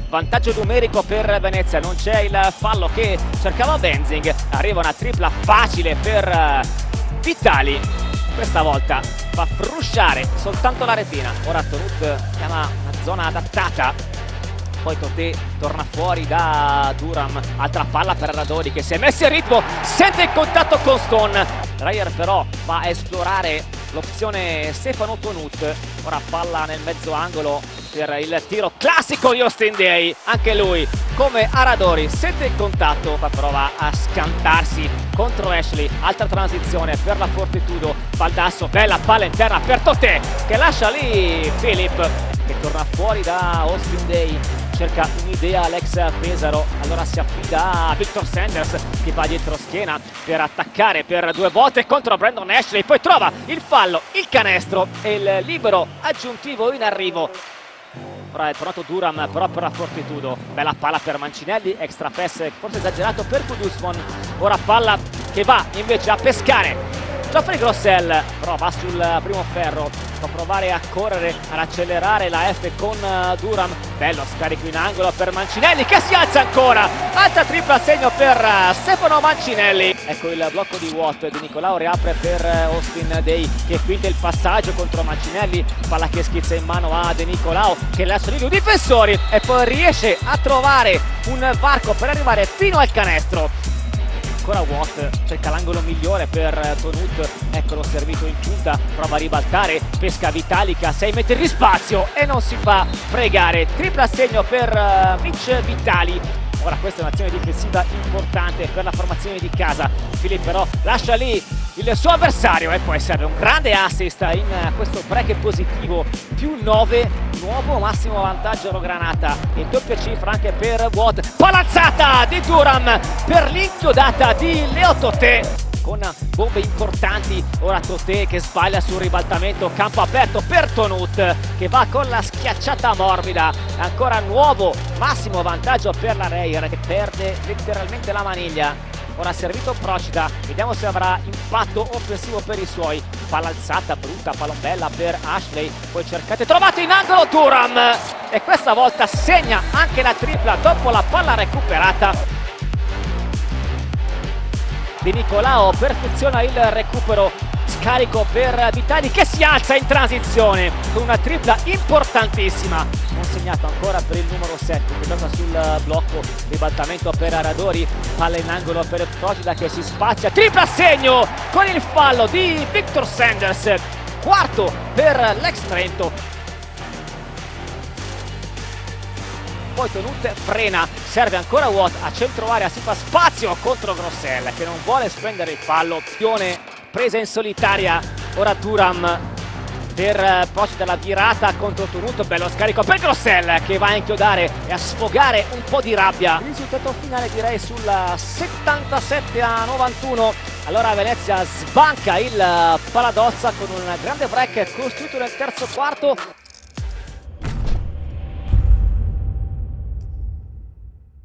vantaggio numerico per Venezia, non c'è il fallo che cercava Benzing, arriva una tripla facile per Vitali, questa volta fa frusciare soltanto la retina. Ora Tonut chiama una zona adattata, poi Totè torna fuori da Duram, altra palla per Radori che si è messo in ritmo, sente il contatto con Stone, Dreyer però va a esplorare l'opzione Stefano Tonut, ora palla nel mezzo angolo per il tiro classico di Austin Day, anche lui come Aradori sente il contatto ma prova a scantarsi contro Ashley, altra transizione per la Fortitudo, Baldasso, bella palla interna per Totè che lascia lì Philip che torna fuori da Austin Day, cerca un'idea Alex Pesaro, allora si affida a Victor Sanders che va dietro schiena per attaccare per due volte contro Brandon Ashley, poi trova il fallo, il canestro e il libero aggiuntivo in arrivo. Ora è tornato Duram però per la Fortitudo, bella palla per Mancinelli, extra pass forse esagerato per Kudusman, ora palla che va invece a pescare Geoffrey Grossel, però va sul primo ferro, può provare a correre, ad accelerare la F con Duram, bello scarico in angolo per Mancinelli che si alza ancora, altra tripla a segno per Stefano Mancinelli. Ecco il blocco di Watt, Di Nicolao riapre per Austin Day che finta il passaggio contro Mancinelli, palla che schizza in mano a De Nicolao che lascia lì due difensori e poi riesce a trovare un varco per arrivare fino al canestro. Ancora Watt, cerca l'angolo migliore per Tonut, eccolo servito in punta, prova a ribaltare, pesca Vitalica, 6 metri di spazio e non si fa fregare, tripla segno per Mitch Vitali. Ora questa è un'azione difensiva importante per la formazione di casa, Filippo però lascia lì il suo avversario e poi serve un grande assist in questo break positivo, più 9, nuovo massimo vantaggio Rogranata e doppia cifra anche per Watt, palazzata di Duram per l'inchiodata di Leo Totè con bombe importanti, ora Totè che sbaglia sul ribaltamento, campo aperto per Tonut che va con la schiacciata morbida, ancora nuovo massimo vantaggio per la Reyer che perde letteralmente la maniglia. Ora servito Procida, vediamo se avrà impatto offensivo per i suoi, palla alzata, brutta palombella per Ashley, poi cercate, trovate in angolo Duram e questa volta segna anche la tripla dopo la palla recuperata. Di Nicolao perfeziona il recupero, scarico per Vitali che si alza in transizione con una tripla importantissima, non segnato ancora per il numero 7 che gioca sul blocco, ribaltamento per Aradori, palla in angolo per Procida che si spazia, tripla segno con il fallo di Victor Sanders, quarto per l'ex Trento. Poi Tonut frena, serve ancora Watt, a centro area si fa spazio contro Grossel che non vuole spendere il fallo, opzione presa in solitaria, ora Duram per Procida la virata contro Tonut, bello scarico per Grossel che va a inchiodare e a sfogare un po' di rabbia. Il risultato finale direi sul 77-91, allora Venezia sbanca il Paladozza con un grande break costruito nel terzo quarto.